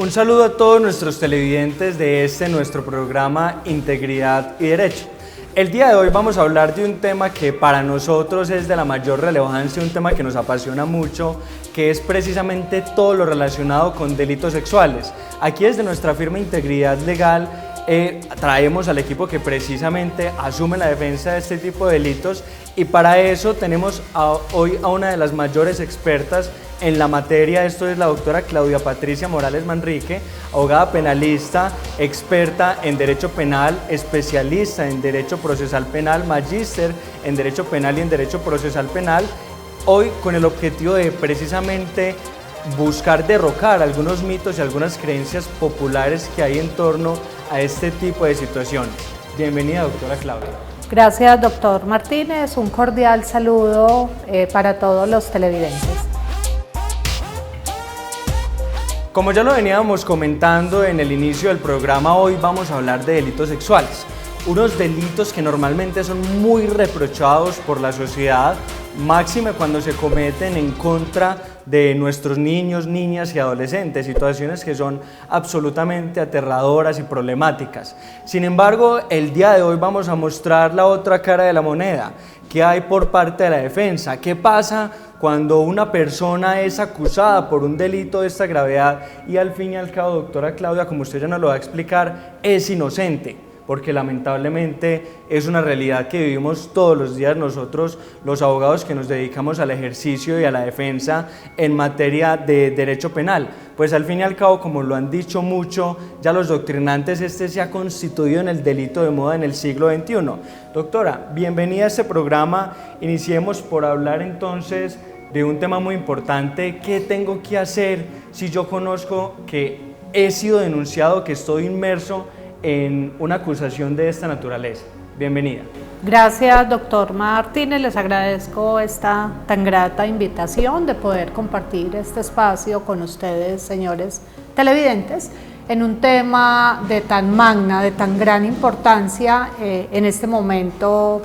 Un saludo a todos nuestros televidentes de nuestro programa Integridad y Derecho. El día de hoy vamos a hablar de un tema que para nosotros es de la mayor relevancia, un tema que nos apasiona mucho, que es precisamente todo lo relacionado con delitos sexuales. Aquí desde nuestra firma Integridad Legal traemos al equipo que precisamente asume la defensa de este tipo de delitos, y para eso tenemos hoy a una de las mayores expertas en la materia. Esto es la doctora Claudia Patricia Morales Manrique, abogada penalista, experta en Derecho Penal, especialista en Derecho Procesal Penal, magíster en Derecho Penal y en Derecho Procesal Penal, hoy con el objetivo de precisamente buscar derrocar algunos mitos y algunas creencias populares que hay en torno a este tipo de situaciones. Bienvenida, doctora Claudia. Gracias, doctor Martínez. Un cordial saludo para todos los televidentes. Como ya lo veníamos comentando en el inicio del programa, hoy vamos a hablar de delitos sexuales. Unos delitos que normalmente son muy reprochados por la sociedad, máxime cuando se cometen en contra de nuestros niños, niñas y adolescentes, situaciones que son absolutamente aterradoras y problemáticas. Sin embargo, el día de hoy vamos a mostrar la otra cara de la moneda, que hay por parte de la defensa. ¿Qué pasa cuando una persona es acusada por un delito de esta gravedad y al fin y al cabo, doctora Claudia, como usted ya nos lo va a explicar, es inocente? Porque lamentablemente es una realidad que vivimos todos los días nosotros, los abogados que nos dedicamos al ejercicio y a la defensa en materia de derecho penal. Pues al fin y al cabo, como lo han dicho mucho ya los doctrinantes, se ha constituido en el delito de moda en el siglo XXI. Doctora, bienvenida a este programa. Iniciemos por hablar entonces de un tema muy importante. ¿Qué tengo que hacer si yo conozco que he sido denunciado, que estoy inmerso en una acusación de esta naturaleza? Bienvenida. Gracias, doctor Martínez. Les agradezco esta tan grata invitación de poder compartir este espacio con ustedes, señores televidentes, en un tema de tan magna, de tan gran importancia en este momento.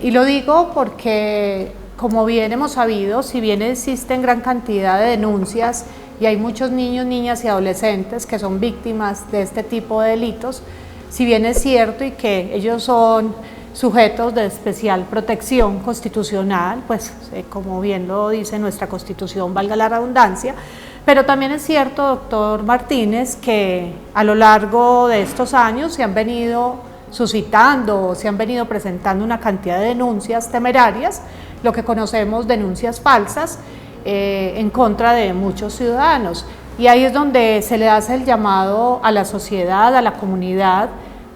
Y lo digo porque, como bien hemos sabido, si bien existen gran cantidad de denuncias y hay muchos niños, niñas y adolescentes que son víctimas de este tipo de delitos, si bien es cierto y que ellos son sujetos de especial protección constitucional, pues como bien lo dice nuestra Constitución, valga la redundancia, pero también es cierto, doctor Martínez, que a lo largo de estos años se han venido suscitando, se han venido presentando una cantidad de denuncias temerarias, lo que conocemos denuncias falsas, en contra de muchos ciudadanos, y ahí es donde se le hace el llamado a la sociedad, a la comunidad,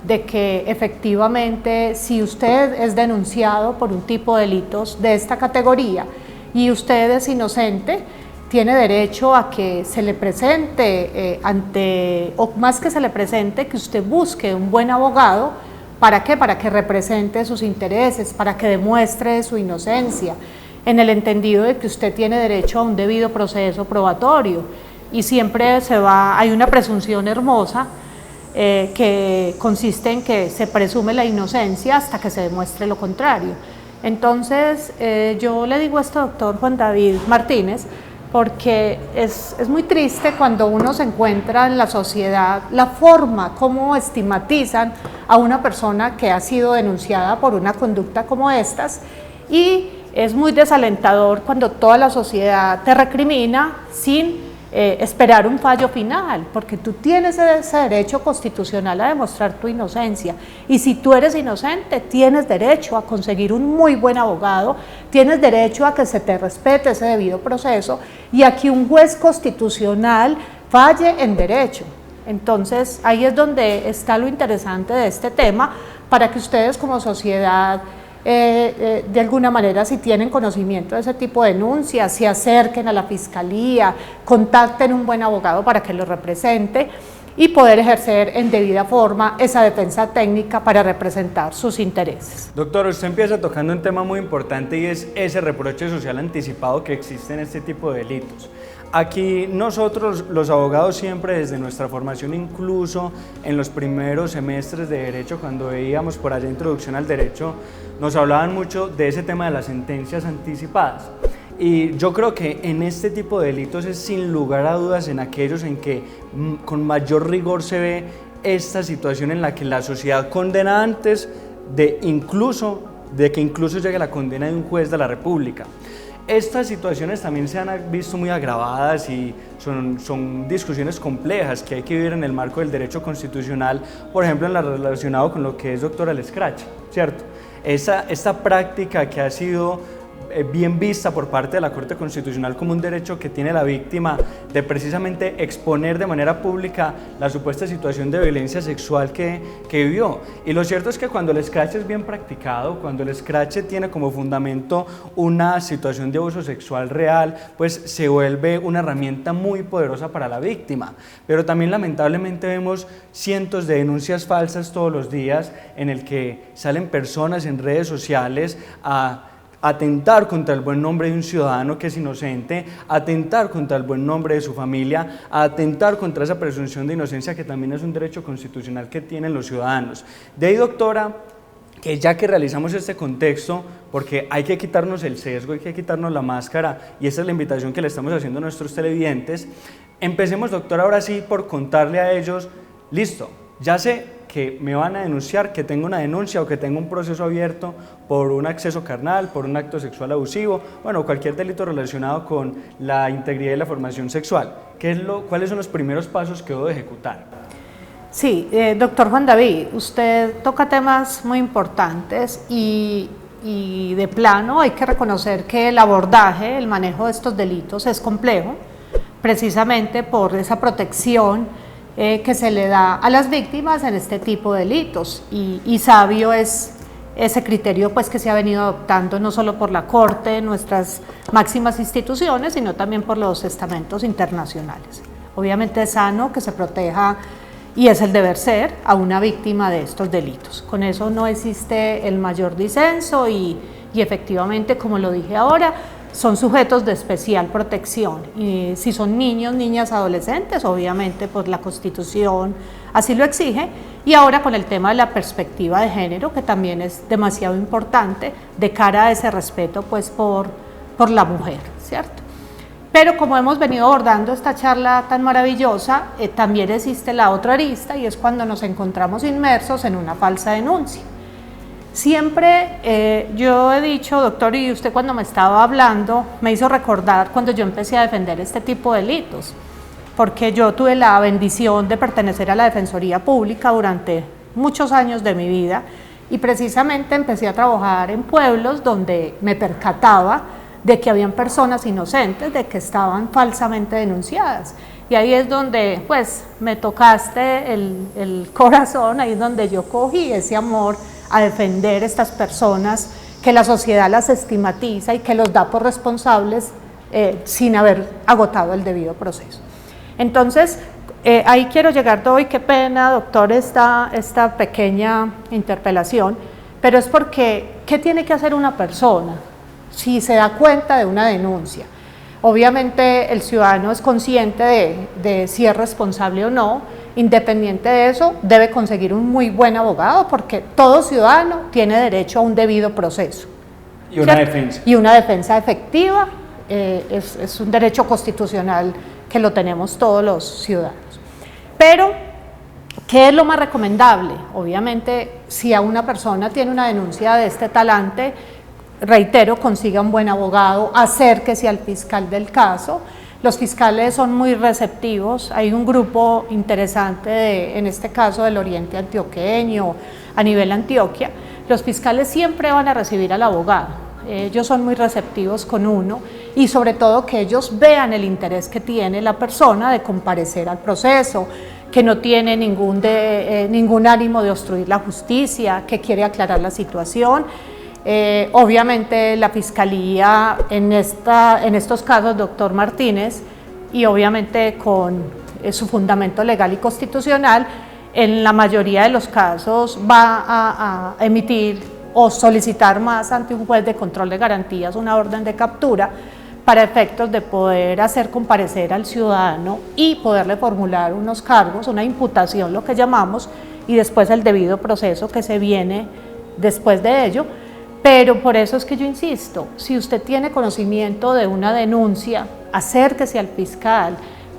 de que efectivamente si usted es denunciado por un tipo de delitos de esta categoría y usted es inocente, tiene derecho a que se le presente o más que se le presente, que usted busque un buen abogado. ¿Para qué? Para que represente sus intereses, para que demuestre su inocencia, en el entendido de que usted tiene derecho a un debido proceso probatorio, y siempre hay una presunción hermosa que consiste en que se presume la inocencia hasta que se demuestre lo contrario. Entonces yo le digo esto, doctor Juan David Martínez, porque es muy triste cuando uno se encuentra en la sociedad la forma como estigmatizan a una persona que ha sido denunciada por una conducta como estas, y es muy desalentador cuando toda la sociedad te recrimina sin esperar un fallo final, porque tú tienes ese derecho constitucional a demostrar tu inocencia, y si tú eres inocente tienes derecho a conseguir un muy buen abogado, tienes derecho a que se te respete ese debido proceso y a que un juez constitucional falle en derecho. Entonces ahí es donde está lo interesante de este tema, para que ustedes como sociedad de alguna manera, si tienen conocimiento de ese tipo de denuncias, se acerquen a la fiscalía, contacten un buen abogado para que lo represente y poder ejercer en debida forma esa defensa técnica para representar sus intereses. Doctor, usted empieza tocando un tema muy importante, y es ese reproche social anticipado que existe en este tipo de delitos. Aquí nosotros los abogados siempre desde nuestra formación, incluso en los primeros semestres de Derecho, cuando veíamos por allá Introducción al Derecho, nos hablaban mucho de ese tema de las sentencias anticipadas. Y yo creo que en este tipo de delitos es sin lugar a dudas en aquellos en que con mayor rigor se ve esta situación en la que la sociedad condena antes de que incluso llegue la condena de un juez de la República. Estas situaciones también se han visto muy agravadas y son discusiones complejas que hay que vivir en el marco del derecho constitucional, por ejemplo, en lo relacionado con lo que es, doctora, el escrache, ¿cierto? Esta práctica que ha sido bien vista por parte de la Corte Constitucional como un derecho que tiene la víctima de precisamente exponer de manera pública la supuesta situación de violencia sexual que vivió. Y lo cierto es que cuando el escrache es bien practicado, cuando el escrache tiene como fundamento una situación de abuso sexual real, pues se vuelve una herramienta muy poderosa para la víctima. Pero también lamentablemente vemos cientos de denuncias falsas todos los días en el que salen personas en redes sociales a atentar contra el buen nombre de un ciudadano que es inocente, atentar contra el buen nombre de su familia, atentar contra esa presunción de inocencia que también es un derecho constitucional que tienen los ciudadanos. De ahí, doctora, que ya que realizamos este contexto, porque hay que quitarnos el sesgo, hay que quitarnos la máscara, y esa es la invitación que le estamos haciendo a nuestros televidentes, empecemos, doctora, ahora sí por contarle a ellos, listo, ya sé que me van a denunciar, que tengo una denuncia o que tengo un proceso abierto por un acceso carnal, por un acto sexual abusivo, bueno, cualquier delito relacionado con la integridad y la formación sexual. ¿Cuáles son los primeros pasos que debo de ejecutar? Sí, doctor Juan David, usted toca temas muy importantes y de plano hay que reconocer que el abordaje, el manejo de estos delitos es complejo, precisamente por esa protección que se le da a las víctimas en este tipo de delitos, y sabio es ese criterio pues que se ha venido adoptando no solo por la Corte, nuestras máximas instituciones, sino también por los estamentos internacionales. Obviamente es sano que se proteja, y es el deber ser, a una víctima de estos delitos. Con eso no existe el mayor disenso y efectivamente, como lo dije ahora, son sujetos de especial protección, y si son niños, niñas, adolescentes, obviamente pues la Constitución así lo exige, y ahora con el tema de la perspectiva de género, que también es demasiado importante de cara a ese respeto pues por la mujer, ¿cierto? Pero como hemos venido abordando esta charla tan maravillosa, también existe la otra arista, y es cuando nos encontramos inmersos en una falsa denuncia. Siempre yo he dicho, doctor, y usted cuando me estaba hablando me hizo recordar cuando yo empecé a defender este tipo de delitos, porque yo tuve la bendición de pertenecer a la Defensoría Pública durante muchos años de mi vida, y precisamente empecé a trabajar en pueblos donde me percataba de que habían personas inocentes, de que estaban falsamente denunciadas. Y ahí es donde pues me tocaste el corazón, ahí es donde yo cogí ese amor a defender estas personas que la sociedad las estigmatiza y que los da por responsables sin haber agotado el debido proceso. Entonces, ahí quiero llegar hoy, qué pena, doctor, esta pequeña interpelación, pero es porque, ¿qué tiene que hacer una persona si se da cuenta de una denuncia? Obviamente el ciudadano es consciente de si es responsable o no. Independiente de eso, debe conseguir un muy buen abogado, porque todo ciudadano tiene derecho a un debido proceso. Y una defensa. Y una defensa efectiva, es un derecho constitucional que lo tenemos todos los ciudadanos. Pero, ¿qué es lo más recomendable? Obviamente, si a una persona tiene una denuncia de este talante, reitero, consiga un buen abogado, acérquese al fiscal del caso. Los fiscales son muy receptivos, hay un grupo interesante, en este caso del oriente antioqueño, a nivel Antioquia. Los fiscales siempre van a recibir al abogado, ellos son muy receptivos con uno, y sobre todo que ellos vean el interés que tiene la persona de comparecer al proceso, que no tiene ningún ánimo de obstruir la justicia, que quiere aclarar la situación. Obviamente la Fiscalía en estos casos, doctor Martínez, y obviamente con su fundamento legal y constitucional, en la mayoría de los casos va a emitir o solicitar más ante un juez de control de garantías una orden de captura para efectos de poder hacer comparecer al ciudadano y poderle formular unos cargos, una imputación, lo que llamamos, y después el debido proceso que se viene después de ello. Pero por eso es que yo insisto, si usted tiene conocimiento de una denuncia, acérquese al fiscal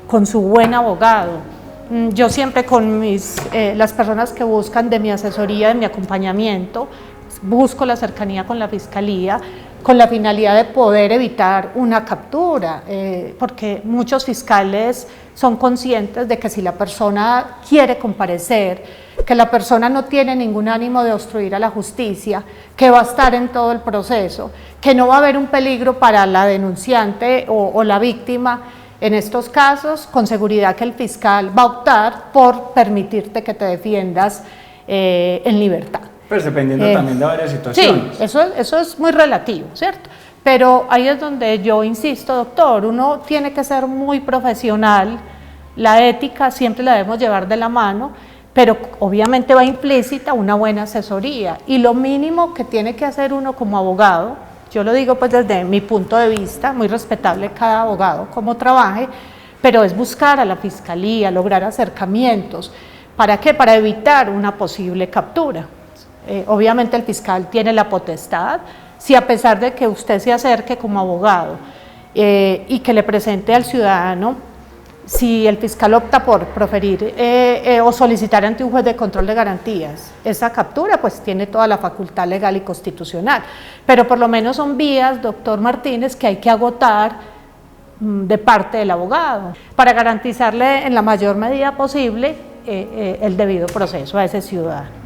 con su buen abogado. Yo siempre con las personas que buscan de mi asesoría, de mi acompañamiento, busco la cercanía con la fiscalía con la finalidad de poder evitar una captura, porque muchos fiscales son conscientes de que si la persona quiere comparecer, que la persona no tiene ningún ánimo de obstruir a la justicia, que va a estar en todo el proceso, que no va a haber un peligro para la denunciante o la víctima. En estos casos, con seguridad que el fiscal va a optar por permitirte que te defiendas en libertad. Pues dependiendo también de varias situaciones. Sí, eso es muy relativo, ¿cierto? Pero ahí es donde yo insisto, doctor, uno tiene que ser muy profesional, la ética siempre la debemos llevar de la mano, pero obviamente va implícita una buena asesoría, y lo mínimo que tiene que hacer uno como abogado, yo lo digo pues desde mi punto de vista, muy respetable cada abogado como trabaje, pero es buscar a la fiscalía, lograr acercamientos. ¿Para qué? Para evitar una posible captura. Obviamente el fiscal tiene la potestad, si a pesar de que usted se acerque como abogado y que le presente al ciudadano, si el fiscal opta por proferir o solicitar ante un juez de control de garantías esa captura, pues tiene toda la facultad legal y constitucional, pero por lo menos son vías, doctor Martínez, que hay que agotar de parte del abogado para garantizarle en la mayor medida posible el debido proceso a ese ciudadano.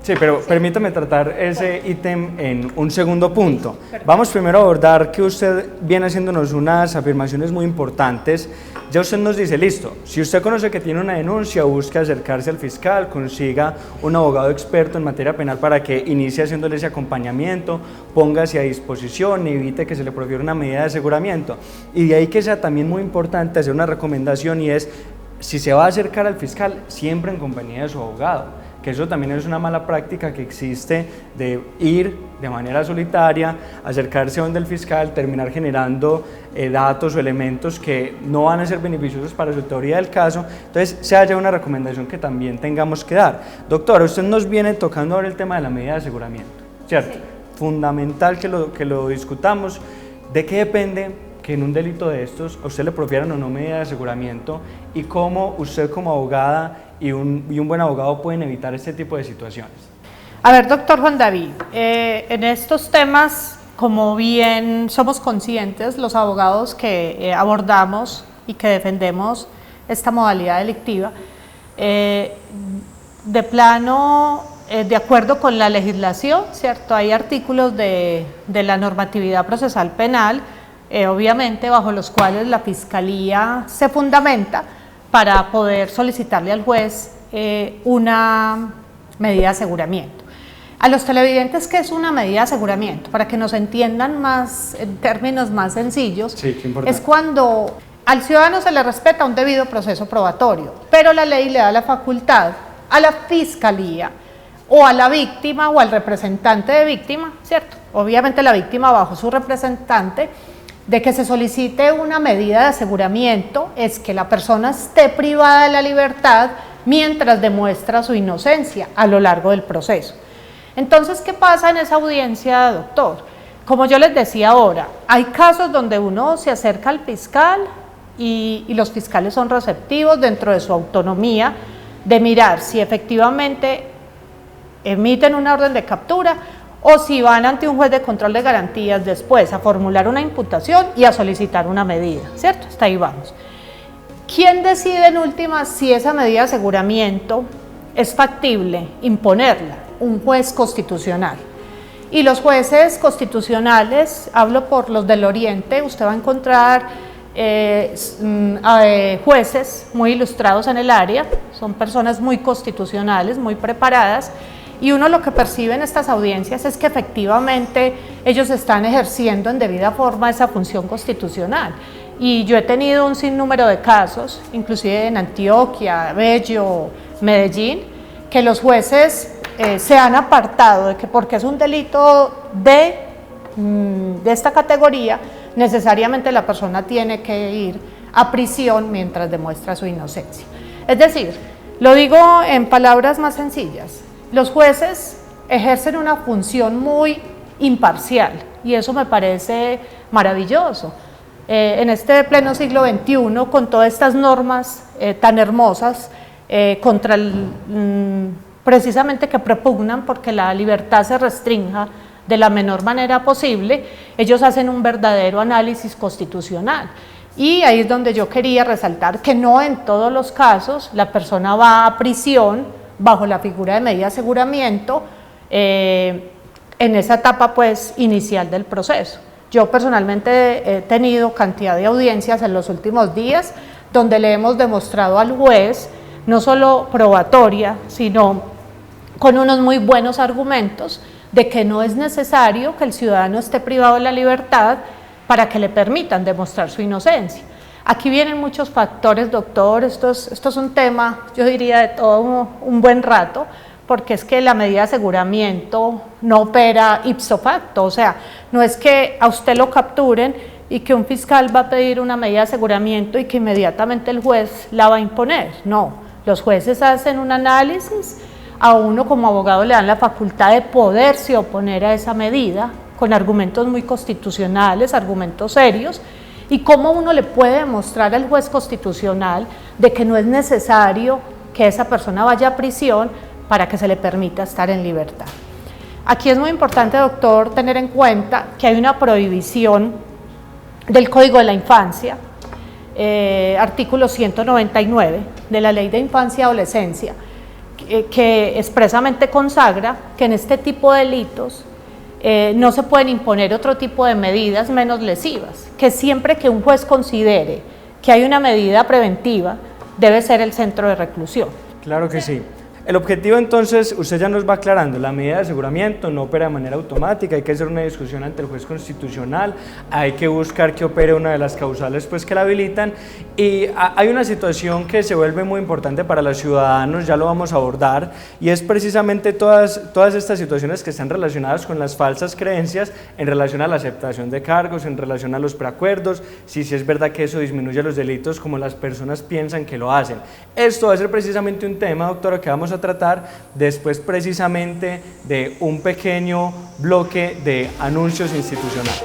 Sí, pero permítame tratar ese ítem en un segundo punto. Vamos primero a abordar que usted viene haciéndonos unas afirmaciones muy importantes. Ya usted nos dice, listo, si usted conoce que tiene una denuncia, busque acercarse al fiscal, consiga un abogado experto en materia penal para que inicie haciéndole ese acompañamiento, póngase a disposición, evite que se le profiera una medida de aseguramiento. Y de ahí que sea también muy importante hacer una recomendación, y es, si se va a acercar al fiscal, siempre en compañía de su abogado, que eso también es una mala práctica que existe de ir de manera solitaria, acercarse donde el fiscal, terminar generando datos o elementos que no van a ser beneficiosos para su teoría del caso. Entonces, se haya una recomendación que también tengamos que dar. Doctora, usted nos viene tocando ahora el tema de la medida de aseguramiento, ¿cierto? Sí. Fundamental que lo discutamos. ¿De qué depende que en un delito de estos a usted le profieran o no medida de aseguramiento, y cómo usted como abogada y un buen abogado pueden evitar este tipo de situaciones? A ver, doctor Juan David, en estos temas, como bien somos conscientes, los abogados que abordamos y que defendemos esta modalidad delictiva, de plano, de acuerdo con la legislación, ¿cierto? Hay artículos de la normatividad procesal penal, obviamente bajo los cuales la Fiscalía se fundamenta para poder solicitarle al juez una medida de aseguramiento. A los televidentes, ¿qué es una medida de aseguramiento? Para que nos entiendan más, en términos más sencillos, sí, es cuando al ciudadano se le respeta un debido proceso probatorio, pero la ley le da la facultad a la Fiscalía o a la víctima o al representante de víctima, ¿cierto? Obviamente la víctima bajo su representante, de que se solicite una medida de aseguramiento, es que la persona esté privada de la libertad mientras demuestra su inocencia a lo largo del proceso. Entonces, ¿qué pasa en esa audiencia, doctor? Como yo les decía ahora, hay casos donde uno se acerca al fiscal y los fiscales son receptivos dentro de su autonomía de mirar si efectivamente emiten una orden de captura o si van ante un juez de control de garantías después a formular una imputación y a solicitar una medida, ¿cierto? Hasta ahí vamos. ¿Quién decide en última si esa medida de aseguramiento es factible imponerla? Un juez constitucional. Y los jueces constitucionales, hablo por los del Oriente, usted va a encontrar jueces muy ilustrados en el área, son personas muy constitucionales, muy preparadas, y uno lo que percibe en estas audiencias es que efectivamente ellos están ejerciendo en debida forma esa función constitucional. Y yo he tenido un sinnúmero de casos, inclusive en Antioquia, Bello, Medellín, que los jueces se han apartado de que porque es un delito de esta categoría, necesariamente la persona tiene que ir a prisión mientras demuestra su inocencia. Es decir, lo digo en palabras más sencillas, los jueces ejercen una función muy imparcial, y eso me parece maravilloso. En este pleno siglo XXI, con todas estas normas tan hermosas, precisamente que propugnan porque la libertad se restrinja de la menor manera posible, ellos hacen un verdadero análisis constitucional. Y ahí es donde yo quería resaltar que no en todos los casos la persona va a prisión bajo la figura de medida de aseguramiento en esa etapa pues inicial del proceso. Yo personalmente he tenido cantidad de audiencias en los últimos días donde le hemos demostrado al juez, no solo probatoria, sino con unos muy buenos argumentos de que no es necesario que el ciudadano esté privado de la libertad para que le permitan demostrar su inocencia. Aquí vienen muchos factores, doctor, esto es un tema, yo diría, de todo un buen rato, porque es que la medida de aseguramiento no opera ipso facto, o sea, no es que a usted lo capturen y que un fiscal va a pedir una medida de aseguramiento y que inmediatamente el juez la va a imponer, no, los jueces hacen un análisis, a uno como abogado le dan la facultad de poderse oponer a esa medida con argumentos muy constitucionales, argumentos serios, y cómo uno le puede demostrar al juez constitucional de que no es necesario que esa persona vaya a prisión para que se le permita estar en libertad. Aquí es muy importante, doctor, tener en cuenta que hay una prohibición del Código de la Infancia, artículo 199 de la Ley de Infancia y Adolescencia, que expresamente consagra que en este tipo de delitos no se pueden imponer otro tipo de medidas menos lesivas, que siempre que un juez considere que hay una medida preventiva, debe ser el centro de reclusión. Claro que sí. El objetivo entonces, usted ya nos va aclarando, la medida de aseguramiento no opera de manera automática, hay que hacer una discusión ante el juez constitucional, hay que buscar que opere una de las causales pues que la habilitan, y hay una situación que se vuelve muy importante para los ciudadanos, ya lo vamos a abordar, y es precisamente todas estas situaciones que están relacionadas con las falsas creencias en relación a la aceptación de cargos, en relación a los preacuerdos, si es verdad que eso disminuye los delitos como las personas piensan que lo hacen. Esto va a ser precisamente un tema, doctora, que vamos a tratar después precisamente de un pequeño bloque de anuncios institucionales.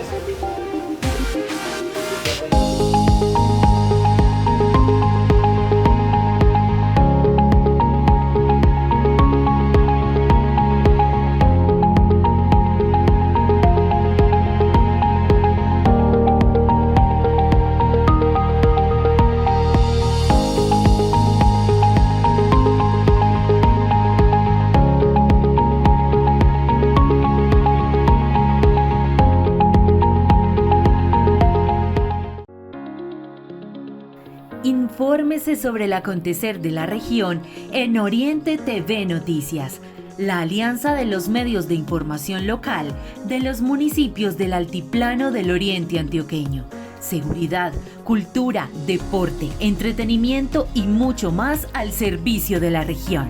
Infórmese sobre el acontecer de la región en Oriente TV Noticias, la alianza de los medios de información local de los municipios del Altiplano del Oriente Antioqueño. Seguridad, cultura, deporte, entretenimiento y mucho más al servicio de la región.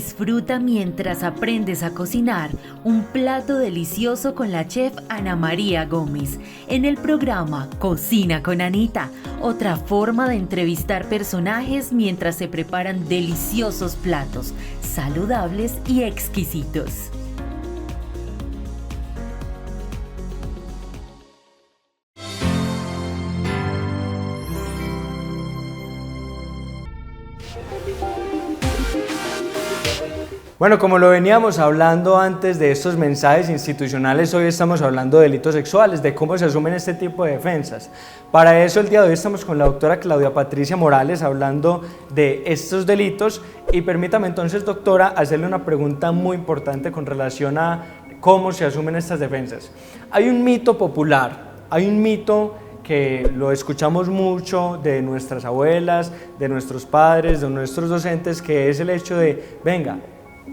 Disfruta mientras aprendes a cocinar un plato delicioso con la chef Ana María Gómez en el programa Cocina con Anita, otra forma de entrevistar personajes mientras se preparan deliciosos platos, saludables y exquisitos. Bueno, como lo veníamos hablando antes de estos mensajes institucionales, hoy estamos hablando de delitos sexuales, de cómo se asumen este tipo de defensas. Para eso el día de hoy estamos con la doctora Claudia Patricia Morales hablando de estos delitos y permítame entonces, doctora, hacerle una pregunta muy importante con relación a cómo se asumen estas defensas. Hay un mito popular, hay un mito que lo escuchamos mucho de nuestras abuelas, de nuestros padres, de nuestros docentes, que es el hecho de, venga,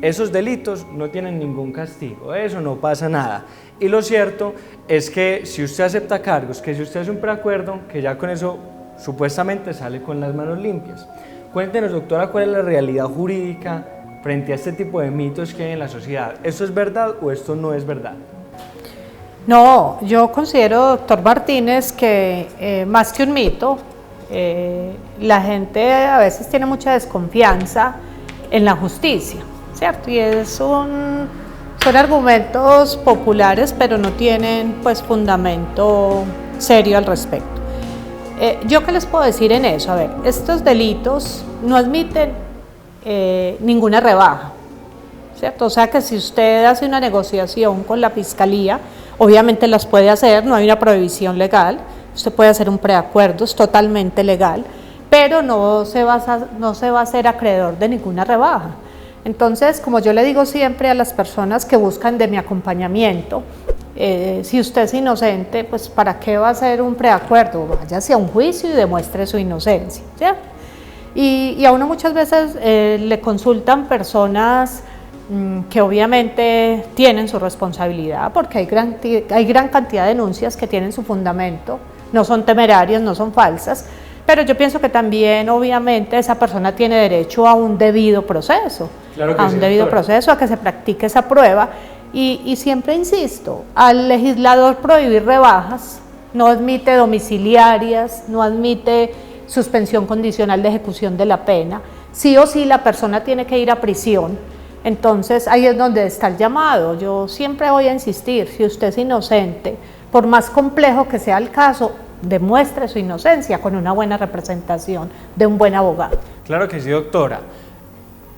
esos delitos no tienen ningún castigo, eso no pasa nada. Y lo cierto es que si usted acepta cargos, que si usted hace un preacuerdo, que ya con eso supuestamente sale con las manos limpias. Cuéntenos, doctora, cuál es la realidad jurídica frente a este tipo de mitos que hay en la sociedad. ¿Esto es verdad o esto no es verdad? No, yo considero, doctor Martínez, que más que un mito, la gente a veces tiene mucha desconfianza en la justicia, ¿cierto? Y son argumentos populares, pero no tienen pues fundamento serio al respecto. ¿Yo qué les puedo decir en eso? A ver, estos delitos no admiten ninguna rebaja, ¿cierto? O sea que si usted hace una negociación con la fiscalía, obviamente las puede hacer, no hay una prohibición legal, usted puede hacer un preacuerdo, es totalmente legal, pero no se va a hacer acreedor de ninguna rebaja. Entonces, como yo le digo siempre a las personas que buscan de mi acompañamiento, si usted es inocente, pues ¿para qué va a hacer un preacuerdo? Váyase a un juicio y demuestre su inocencia, ¿cierto? Y a uno muchas veces le consultan personas que obviamente tienen su responsabilidad, porque hay gran cantidad de denuncias que tienen su fundamento, no son temerarias, no son falsas, pero yo pienso que también obviamente esa persona tiene derecho a un debido proceso, claro que a un debido proceso, a que se practique esa prueba, y siempre insisto, al legislador prohibir rebajas, no admite domiciliarias, no admite suspensión condicional de ejecución de la pena, sí o sí la persona tiene que ir a prisión. Entonces ahí es donde está el llamado. Yo siempre voy a insistir, si usted es inocente, por más complejo que sea el caso, demuestre su inocencia con una buena representación de un buen abogado. Claro que sí, doctora.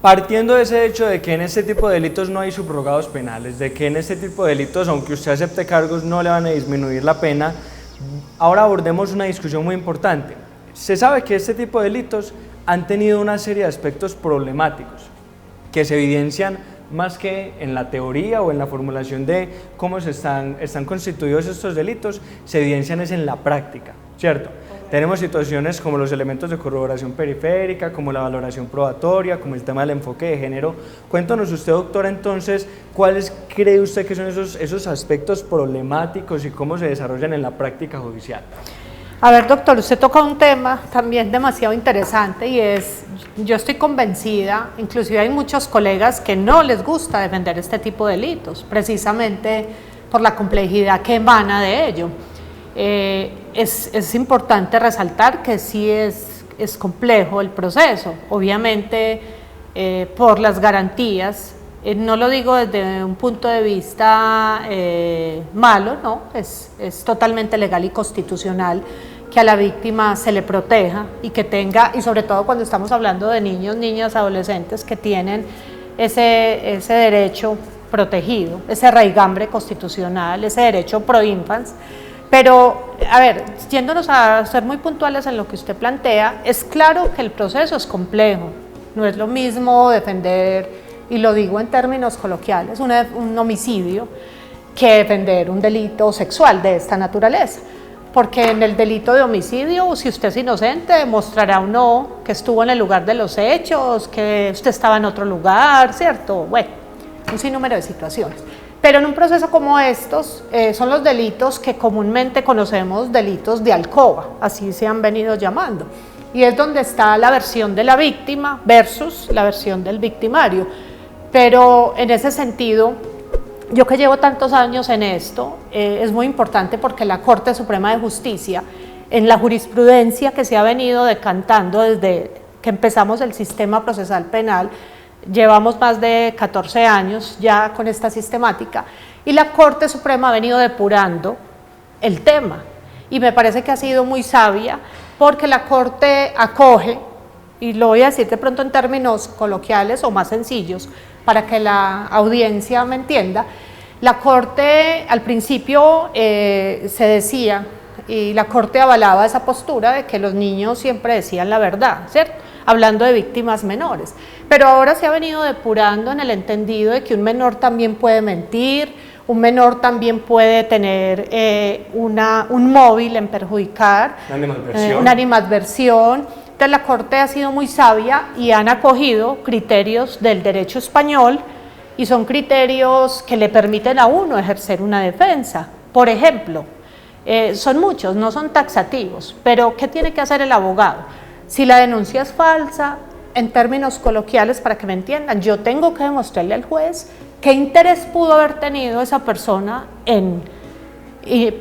Partiendo de ese hecho de que en este tipo de delitos no hay subrogados penales, de que en este tipo de delitos, aunque usted acepte cargos, no le van a disminuir la pena, ahora abordemos una discusión muy importante. Se sabe que este tipo de delitos han tenido una serie de aspectos problemáticos que se evidencian más que en la teoría o en la formulación de cómo están constituidos estos delitos, se evidencian es en la práctica, ¿cierto? Tenemos situaciones como los elementos de corroboración periférica, como la valoración probatoria, como el tema del enfoque de género. Cuéntanos usted, doctora, entonces, ¿cuáles cree usted que son esos aspectos problemáticos y cómo se desarrollan en la práctica judicial? A ver, doctor, usted toca un tema también demasiado interesante y yo estoy convencida, inclusive hay muchos colegas que no les gusta defender este tipo de delitos, precisamente por la complejidad que emana de ello. Es importante resaltar que sí es complejo el proceso, obviamente por las garantías, no lo digo desde un punto de vista malo, no, es totalmente legal y constitucional que a la víctima se le proteja y que tenga, y sobre todo cuando estamos hablando de niños, niñas, adolescentes que tienen ese derecho protegido, ese raigambre constitucional, ese derecho pro infans. Pero, a ver, yéndonos a ser muy puntuales en lo que usted plantea, es claro que el proceso es complejo, no es lo mismo defender, y lo digo en términos coloquiales, un homicidio que defender un delito sexual de esta naturaleza. Porque en el delito de homicidio, si usted es inocente, demostrará o no que estuvo en el lugar de los hechos, que usted estaba en otro lugar, ¿cierto? Bueno, un sinnúmero de situaciones. Pero en un proceso como estos, son los delitos que comúnmente conocemos delitos de alcoba, así se han venido llamando. Y es donde está la versión de la víctima versus la versión del victimario. Pero en ese sentido, yo que llevo tantos años en esto, es muy importante porque la Corte Suprema de Justicia, en la jurisprudencia que se ha venido decantando desde que empezamos el sistema procesal penal, llevamos más de 14 años ya con esta sistemática, y la Corte Suprema ha venido depurando el tema, y me parece que ha sido muy sabia, porque la Corte acoge, y lo voy a decir de pronto en términos coloquiales o más sencillos, para que la audiencia me entienda. La Corte al principio se decía, y la Corte avalaba esa postura de que los niños siempre decían la verdad, ¿cierto? Hablando de víctimas menores, pero ahora se ha venido depurando en el entendido de que un menor también puede mentir, un menor también puede tener un móvil en perjudicar, una animadversión. Entonces la Corte ha sido muy sabia y han acogido criterios del derecho español, y son criterios que le permiten a uno ejercer una defensa. Por ejemplo, son muchos, no son taxativos, pero ¿qué tiene que hacer el abogado? Si la denuncia es falsa, en términos coloquiales, para que me entiendan, yo tengo que demostrarle al juez qué interés pudo haber tenido esa persona en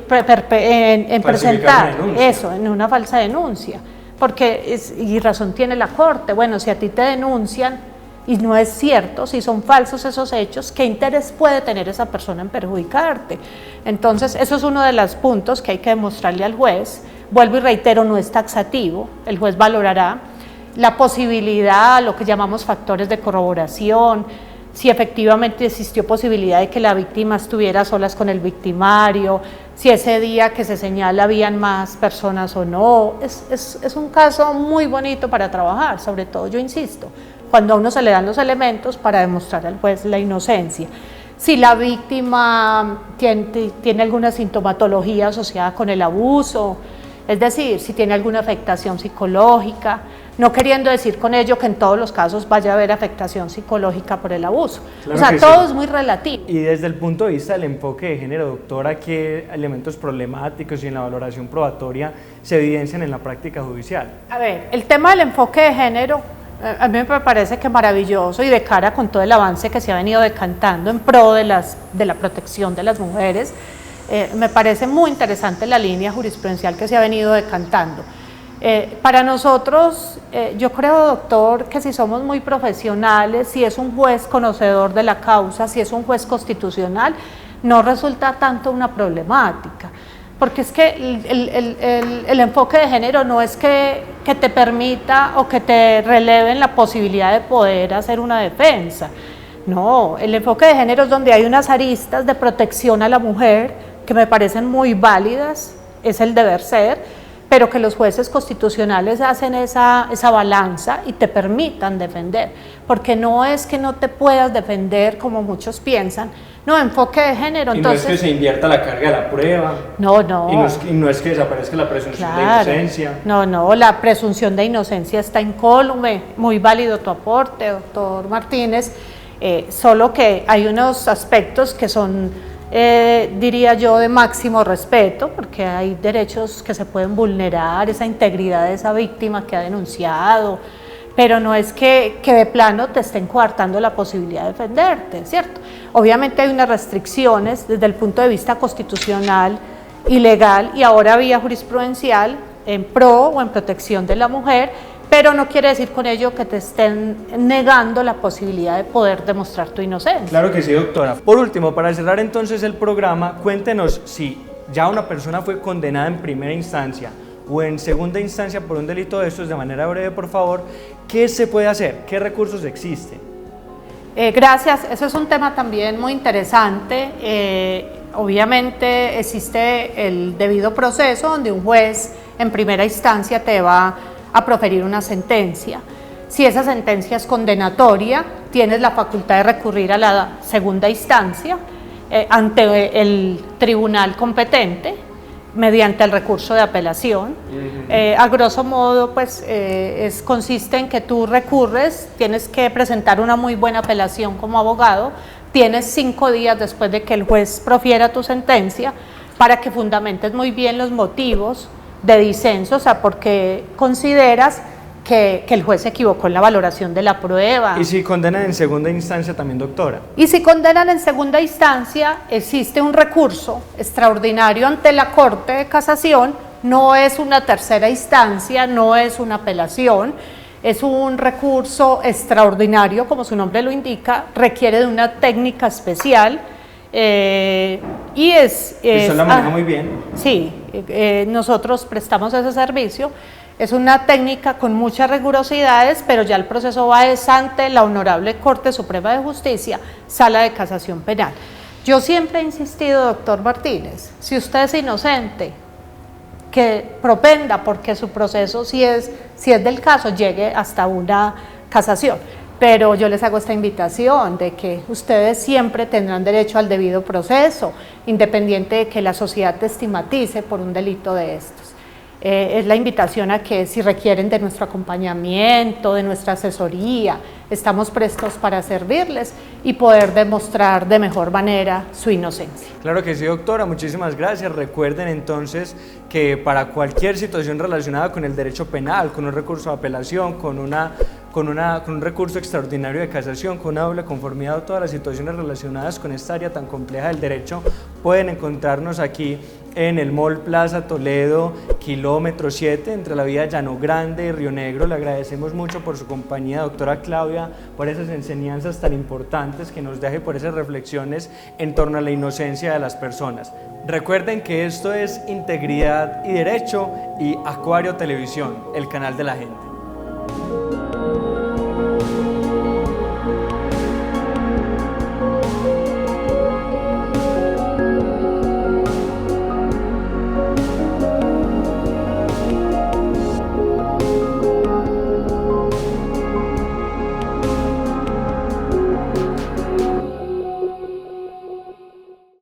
presentar eso, en una falsa denuncia. Porque, y razón tiene la Corte, bueno, si a ti te denuncian y no es cierto, si son falsos esos hechos, ¿qué interés puede tener esa persona en perjudicarte? Entonces, eso es uno de los puntos que hay que demostrarle al juez. Vuelvo y reitero, no es taxativo, el juez valorará la posibilidad, lo que llamamos factores de corroboración, si efectivamente existió posibilidad de que la víctima estuviera a solas con el victimario, si ese día que se señala habían más personas o no. Es un caso muy bonito para trabajar, sobre todo, yo insisto, cuando a uno se le dan los elementos para demostrar al juez la inocencia. Si la víctima tiene alguna sintomatología asociada con el abuso, es decir, si tiene alguna afectación psicológica, no queriendo decir con ello que en todos los casos vaya a haber afectación psicológica por el abuso. Claro, o sea, todo sí es muy relativo. Y desde el punto de vista del enfoque de género, doctora, ¿qué elementos problemáticos y en la valoración probatoria se evidencian en la práctica judicial? A ver, el tema del enfoque de género, a mí me parece que maravilloso, y de cara con todo el avance que se ha venido decantando en pro de la protección de las mujeres, me parece muy interesante la línea jurisprudencial que se ha venido decantando. Para nosotros, yo creo, doctor, que si somos muy profesionales, si es un juez conocedor de la causa, si es un juez constitucional, no resulta tanto una problemática, porque es que el enfoque de género no es que te permita o que te releven la posibilidad de poder hacer una defensa. No, el enfoque de género es donde hay unas aristas de protección a la mujer que me parecen muy válidas, es el deber ser, pero que los jueces constitucionales hacen esa balanza y te permitan defender, porque no es que no te puedas defender como muchos piensan, no, enfoque de género. Y entonces, no es que se invierta la carga de la prueba. No. Y no es que desaparezca la presunción de inocencia. No, la presunción de inocencia está incólume, muy válido tu aporte, doctor Martínez, solo que hay unos aspectos que son, diría yo, de máximo respeto, porque hay derechos que se pueden vulnerar, esa integridad de esa víctima que ha denunciado, pero no es que de plano te estén coartando la posibilidad de defenderte, ¿cierto? Obviamente hay unas restricciones desde el punto de vista constitucional y legal, y ahora vía jurisprudencial en pro o en protección de la mujer, pero no quiere decir con ello que te estén negando la posibilidad de poder demostrar tu inocencia. Claro que sí, doctora. Por último, para cerrar entonces el programa, cuéntenos si ya una persona fue condenada en primera instancia o en segunda instancia por un delito de estos, de manera breve, por favor, ¿qué se puede hacer? ¿Qué recursos existen? Gracias, eso es un tema también muy interesante. Obviamente existe el debido proceso donde un juez en primera instancia te va a proferir una sentencia. Si esa sentencia es condenatoria, tienes la facultad de recurrir a la segunda instancia ante el tribunal competente mediante el recurso de apelación. A grosso modo, pues consiste en que tú recurres, tienes que presentar una muy buena apelación como abogado, tienes 5 días después de que el juez profiera tu sentencia para que fundamentes muy bien los motivos de disenso, o sea, porque consideras que el juez se equivocó en la valoración de la prueba. ¿Y si condenan en segunda instancia también, doctora? Y si condenan en segunda instancia, existe un recurso extraordinario ante la Corte de Casación, no es una tercera instancia, no es una apelación, es un recurso extraordinario, como su nombre lo indica, requiere de una técnica especial y usted la maneja muy bien. Sí, nosotros prestamos ese servicio. Es una técnica con muchas rigurosidades, pero ya el proceso va ante la Honorable Corte Suprema de Justicia, Sala de Casación Penal. Yo siempre he insistido, doctor Martínez, si usted es inocente, que propenda porque su proceso, si es del caso, llegue hasta una casación. Pero yo les hago esta invitación de que ustedes siempre tendrán derecho al debido proceso, independiente de que la sociedad te estigmatice por un delito de estos. Es la invitación a que si requieren de nuestro acompañamiento, de nuestra asesoría, estamos prestos para servirles y poder demostrar de mejor manera su inocencia. Claro que sí, doctora, muchísimas gracias. Recuerden entonces que para cualquier situación relacionada con el derecho penal, con un recurso de apelación, con un recurso extraordinario de casación, con una doble conformidad o todas las situaciones relacionadas con esta área tan compleja del derecho, pueden encontrarnos aquí en el Mall Plaza Toledo, kilómetro 7, entre la vía Llano Grande y Río Negro. Le agradecemos mucho por su compañía, doctora Claudia, por esas enseñanzas tan importantes que nos deja y por esas reflexiones en torno a la inocencia de las personas. Recuerden que esto es Integridad y Derecho y Acuario Televisión, el canal de la gente.